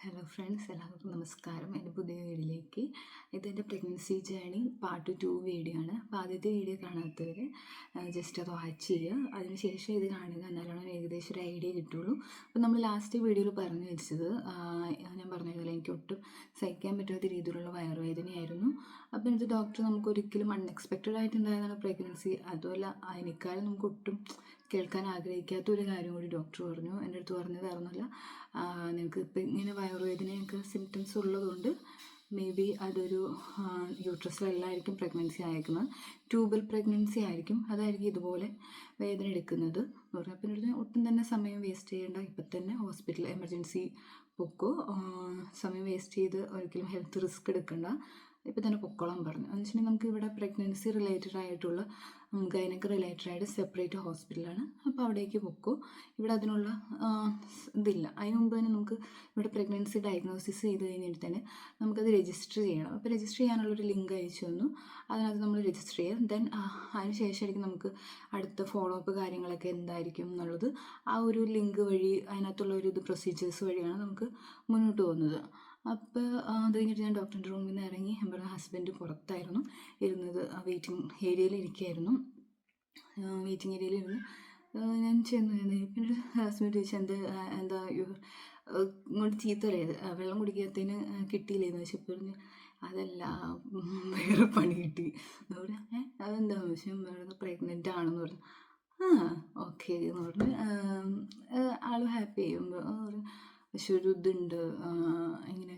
Hello friends, എല്ലാവർക്കും നമസ്കാരം. എൻ്റെ പുതിയ വീഡിയോയിലേക്ക്. ഇതെൻ്റെ പ്രഗ്നൻസി ജേണി പാർട്ട് 2 വീഡിയോ ആണ്. അപ്പോൾ ആദ്യത്തെ വീഡിയോ കാണാത്തവർ ജസ്റ്റ് അത് വാച്ച് ചെയ്യുക, അതിനുശേഷം ഇത് കാണുക. എന്നാലാണ് ഏകദേശം ഒരു ഐഡിയ കിട്ടുള്ളൂ. അപ്പോൾ നമ്മൾ ലാസ്റ്റ് വീഡിയോയിൽ പറഞ്ഞു വെച്ചത്, ഞാൻ പറഞ്ഞതുപോലെ എനിക്ക് ഒട്ടും സഹിക്കാൻ പറ്റാത്ത രീതിയിലുള്ള വയറുവേദനയായിരുന്നു. അപ്പോൾ ഇത് ഡോക്ടർ നമുക്ക് ഒരിക്കലും അൺഎക്സ്പെക്റ്റഡ് ആയിട്ടുണ്ടായതാണ് പ്രഗ്നൻസി. അതുമല്ല, അതിനേക്കാളും നമുക്ക് ഒട്ടും കേൾക്കാൻ ആഗ്രഹിക്കാത്ത ഒരു കാര്യം കൂടി ഡോക്ടർ പറഞ്ഞു. എൻ്റെ അടുത്ത് പറഞ്ഞതായിരുന്നില്ല, നിങ്ങൾക്ക് ഇപ്പം ഇങ്ങനെ വയറുവേദനയൊക്കെ സിംറ്റംസ് ഉള്ളതുകൊണ്ട് മേ ബി അതൊരു യൂട്രസിലല്ലായിരിക്കും പ്രഗ്നൻസി അയക്കുന്നത്, ട്യൂബൽ പ്രഗ്നൻസി ആയിരിക്കും, അതായിരിക്കും ഇതുപോലെ വേദന എടുക്കുന്നത് എന്ന് പറഞ്ഞു. അപ്പം എൻ്റെ ഒട്ടും തന്നെ സമയം വേസ്റ്റ് ചെയ്യേണ്ട, ഇപ്പം തന്നെ ഹോസ്പിറ്റൽ എമർജൻസി പൊക്കോ, സമയം വേസ്റ്റ് ചെയ്ത് ഒരിക്കലും ഹെൽത്ത് റിസ്ക് എടുക്കണ്ട, ഇപ്പം തന്നെ പൊക്കോളാൻ പറഞ്ഞു. എന്ന് വെച്ചിട്ടുണ്ടെങ്കിൽ നമുക്ക് ഇവിടെ പ്രഗ്നൻസി റിലേറ്റഡ് ആയിട്ടുള്ള ഗൈനക്ക് റിലേറ്റഡ് ആയിട്ട് സെപ്പറേറ്റ് ഹോസ്പിറ്റലാണ്. അപ്പോൾ അവിടേക്ക് പൊക്കോ, ഇവിടെ അതിനുള്ള ഇതില്ല. അതിന് മുമ്പ് തന്നെ നമുക്ക് ഇവിടെ പ്രഗ്നൻസി ഡയഗ്നോസിസ് ചെയ്ത് കഴിഞ്ഞിട്ട് തന്നെ നമുക്കത് രജിസ്റ്റർ ചെയ്യണം. അപ്പോൾ രജിസ്റ്റർ ചെയ്യാനുള്ളൊരു ലിങ്ക് അയച്ചു തന്നു, അതിനകത്ത് നമ്മൾ രജിസ്റ്റർ ചെയ്യുക. ദെൻ അതിന് ശേഷമായിരിക്കും നമുക്ക് അടുത്ത ഫോളോ അപ്പ് കാര്യങ്ങളൊക്കെ എന്തായിരിക്കും എന്നുള്ളത് ആ ഒരു ലിങ്ക് വഴി, അതിനകത്തുള്ള ഒരു പ്രൊസീജിയേഴ്സ് വഴിയാണ് നമുക്ക് മുന്നോട്ട് പോകുന്നത്. അപ്പോൾ അത് കഴിഞ്ഞിട്ട് ഞാൻ ഡോക്ടറിൻ്റെ റൂമിൽ നിന്ന് ഇറങ്ങി. നമ്മുടെ ഹസ്ബൻഡ് പുറത്തായിരുന്നു ഇരുന്നത്, വെയിറ്റിംഗ് ഏരിയയിൽ ഇരിക്കുകയായിരുന്നു. വെയിറ്റിംഗ് ഏരിയയിലിരുന്ന് ഞാൻ ചെന്ന് പിന്നെ ഹസ്ബൻഡ് ചോദിച്ചു, എന്താ ഇങ്ങോട്ട് ചീത്ത അറിയത്, വെള്ളം കുടിക്കാത്തതിന് കിട്ടിയില്ലേന്ന് ചോദിച്ചു. പറഞ്ഞു അതല്ല, വേറെ പണി കിട്ടി എന്ന് പറഞ്ഞു. അതെന്താണെന്ന് ചോദിച്ചാൽ വേറെ പ്രഗ്നൻ്റ് ആണെന്ന് പറഞ്ഞു. ഓക്കെ എന്ന് പറഞ്ഞ് ആൾ ഹാപ്പി ചെയ്യുമ്പോൾ പറഞ്ഞു, പക്ഷെ ഒരു ഇതുണ്ട്, ഇങ്ങനെ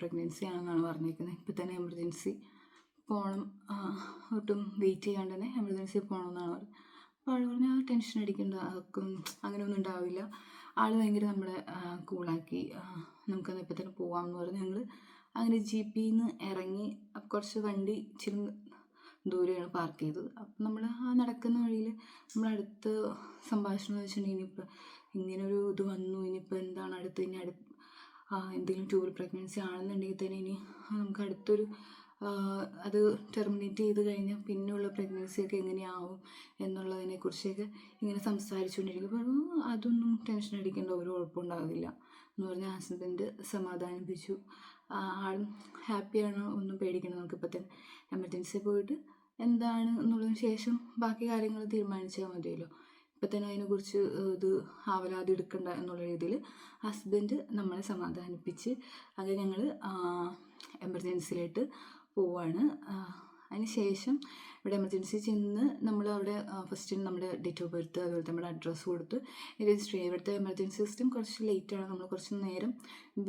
പ്രഗ്നൻസി ആണെന്നാണ് പറഞ്ഞിരിക്കുന്നത്, ഇപ്പം തന്നെ എമർജൻസി പോകണം, ഒട്ടും വെയിറ്റ് ചെയ്യാണ്ട് തന്നെ എമർജൻസി പോകണമെന്നാണ് പറഞ്ഞത്. അപ്പോൾ ആൾ പറഞ്ഞാൽ ടെൻഷൻ അടിക്കേണ്ട, അങ്ങനെയൊന്നും ഉണ്ടാവില്ല. ആൾ ഭയങ്കര നമ്മളെ കൂളാക്കി, നമുക്കത് ഇപ്പം തന്നെ പോകാമെന്ന് പറഞ്ഞ് ഞങ്ങൾ അങ്ങനെ GPന്ന് ഇറങ്ങി. കുറച്ച് വണ്ടി ഇച്ചിരി ദൂരെയാണ് പാർക്ക് ചെയ്തത്. അപ്പം നമ്മൾ ആ നടക്കുന്ന വഴിയിൽ നമ്മളടുത്ത് സംഭാഷണം എന്ന് വെച്ചിട്ടുണ്ടെങ്കിൽ, ഇനിയിപ്പോൾ ഇങ്ങനൊരു ഇത് വന്നു, ഇനിയിപ്പോൾ എന്താണ് അടുത്ത്, ഇനി എന്തെങ്കിലും ട്യൂബൽ പ്രഗ്നൻസി ആണെന്നുണ്ടെങ്കിൽ തന്നെ ഇനി നമുക്ക് അടുത്തൊരു അത് ടെർമിനേറ്റ് ചെയ്ത് കഴിഞ്ഞാൽ പിന്നെയുള്ള പ്രഗ്നൻസിയൊക്കെ എങ്ങനെയാവും എന്നുള്ളതിനെക്കുറിച്ചൊക്കെ ഇങ്ങനെ സംസാരിച്ചുകൊണ്ടിരിക്കും. അപ്പോൾ അതൊന്നും ടെൻഷൻ അടിക്കേണ്ട, ഒരു കുഴപ്പമുണ്ടാകില്ല എന്ന് പറഞ്ഞ് ഹസ്ബൻഡ് സമാധാനിപ്പിച്ചു. ആളും ഹാപ്പിയാണ്, ഒന്നും പേടിക്കണം, നമുക്കിപ്പോൾ തന്നെ എമർജൻസി പോയിട്ട് എന്താണ് എന്നുള്ളതിന് ശേഷം ബാക്കി കാര്യങ്ങൾ തീരുമാനിച്ചാൽ മതിയല്ലോ. ഇപ്പം തന്നെ അതിനെക്കുറിച്ച് ഇത് ആവലാതി എടുക്കണ്ട എന്നുള്ള രീതിയിൽ ഹസ്ബൻഡ് നമ്മളെ സമാധാനിപ്പിച്ച് അത് ഞങ്ങൾ എമർജൻസിയിലോട്ട് പോവാണ്. അതിന് ശേഷം ഇവിടെ എമർജൻസി ചെന്ന് നമ്മൾ അവിടെ ഫസ്റ്റ് നമ്മുടെ ഡേറ്റ് ഓഫ് ബർത്ത്, അതുപോലെ നമ്മുടെ അഡ്രസ്സ് കൊടുത്ത് രജിസ്റ്റർ ചെയ്യും. ഇവിടുത്തെ എമർജൻസി സിസ്റ്റം കുറച്ച് ലേറ്റാണ്, നമ്മൾ കുറച്ച് നേരം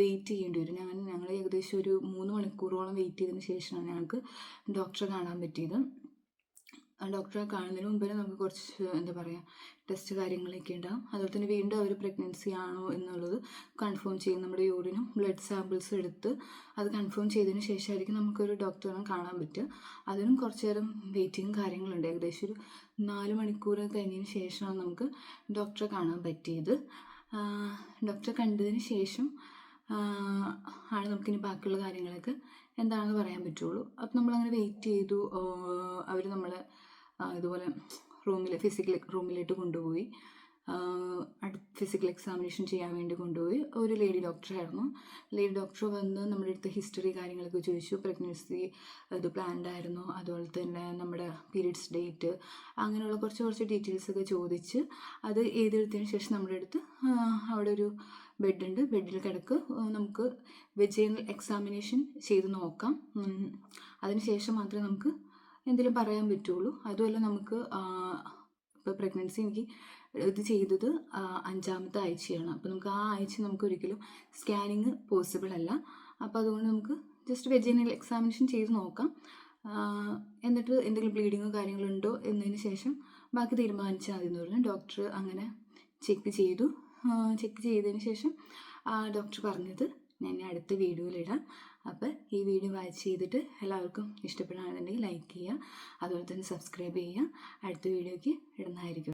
വെയിറ്റ് ചെയ്യേണ്ടി വരും. ഞങ്ങൾ ഏകദേശം ഒരു 3 മണിക്കൂറോളം വെയിറ്റ് ചെയ്തതിന് ശേഷമാണ് ഞങ്ങൾക്ക് ഡോക്ടറെ കാണാൻ പറ്റിയത്. ഡോക്ടറെ കാണുന്നതിന് മുമ്പേ നമുക്ക് കുറച്ച് എന്താ പറയുക ടെസ്റ്റ് കാര്യങ്ങളൊക്കെ ഉണ്ടാകും. അതുപോലെ തന്നെ വീണ്ടും അവർ പ്രഗ്നൻസി ആണോ എന്നുള്ളത് കൺഫേം ചെയ്യും. നമ്മുടെ യൂറിനും ബ്ലഡ് സാമ്പിൾസ് എടുത്ത് അത് കൺഫേം ചെയ്തതിന് ശേഷമായിരിക്കും നമുക്കൊരു ഡോക്ടറെ കാണാൻ പറ്റുക. അതിനും കുറച്ച് നേരം വെയിറ്റിംഗ് കാര്യങ്ങളുണ്ട്. ഏകദേശം ഒരു 4 മണിക്കൂർ കഴിഞ്ഞതിന് ശേഷമാണ് നമുക്ക് ഡോക്ടറെ കാണാൻ പറ്റിയത്. ഡോക്ടറെ കണ്ടതിന് ശേഷം ആണ് നമുക്കിനി ബാക്കിയുള്ള കാര്യങ്ങളൊക്കെ എന്താണെന്ന് പറയാൻ പറ്റുള്ളൂ. അപ്പം നമ്മളങ്ങനെ വെയിറ്റ് ചെയ്തു. അവർ നമ്മളെ ഇതുപോലെ ഫിസിക്കൽ റൂമിലേക്ക് കൊണ്ടുപോയി ഫിസിക്കൽ എക്സാമിനേഷൻ ചെയ്യാൻ വേണ്ടി കൊണ്ടുപോയി. ഒരു ലേഡി ഡോക്ടറായിരുന്നു. ലേഡി ഡോക്ടർ വന്ന് നമ്മുടെ അടുത്ത് ഹിസ്റ്ററി കാര്യങ്ങളൊക്കെ ചോദിച്ചു. പ്രഗ്നൻസി ഇത് പ്ലാൻഡ് ആയിരുന്നു, അതുപോലെ തന്നെ നമ്മുടെ പീരീഡ്സ് ഡേറ്റ്, അങ്ങനെയുള്ള കുറച്ച് ഡീറ്റെയിൽസൊക്കെ ചോദിച്ച് അത് എഴുതിയെടുത്തതിന് ശേഷം നമ്മുടെ അടുത്ത് അവിടെ ഒരു ബെഡുണ്ട്, ബെഡിൽ കിടക്ക്, നമുക്ക് വെജൈനൽ എക്സാമിനേഷൻ ചെയ്ത് നോക്കാം, അതിന് ശേഷം മാത്രമേ നമുക്ക് എന്തെങ്കിലും പറയാൻ പറ്റുള്ളൂ. അതുമല്ല, നമുക്ക് ഇപ്പോൾ പ്രഗ്നൻസി എനിക്ക് ഇത് ചെയ്തത് 5ാമത്തെ ആഴ്ചയാണ്. അപ്പോൾ നമുക്ക് ആ ആഴ്ച നമുക്ക് ഒരിക്കലും സ്കാനിങ് പോസിബിൾ അല്ല. അപ്പോൾ അതുകൊണ്ട് നമുക്ക് ജസ്റ്റ് വെജൈനൽ എക്സാമിനേഷൻ ചെയ്ത് നോക്കാം, എന്നിട്ട് എന്തെങ്കിലും ബ്ലീഡിങ്ങോ കാര്യങ്ങളുണ്ടോ എന്നതിന് ശേഷം ബാക്കി തീരുമാനിച്ചാൽ മതി എന്ന് പറഞ്ഞു. ഡോക്ടർ അങ്ങനെ ചെക്ക് ചെയ്തതിന് ശേഷം ഡോക്ടർ പറഞ്ഞത് ഞാൻ അടുത്ത വീഡിയോയിലിടാം. അപ്പോൾ ഈ വീഡിയോ വാച്ച് ചെയ്തിട്ട് എല്ലാവർക്കും ഇഷ്ടപ്പെടുകയാണെന്നുണ്ടെങ്കിൽ ലൈക്ക് ചെയ്യുക, അതുപോലെ തന്നെ സബ്സ്ക്രൈബ് ചെയ്യുക. അടുത്ത വീഡിയോയ്ക്ക് ഇടുന്നതായിരിക്കും.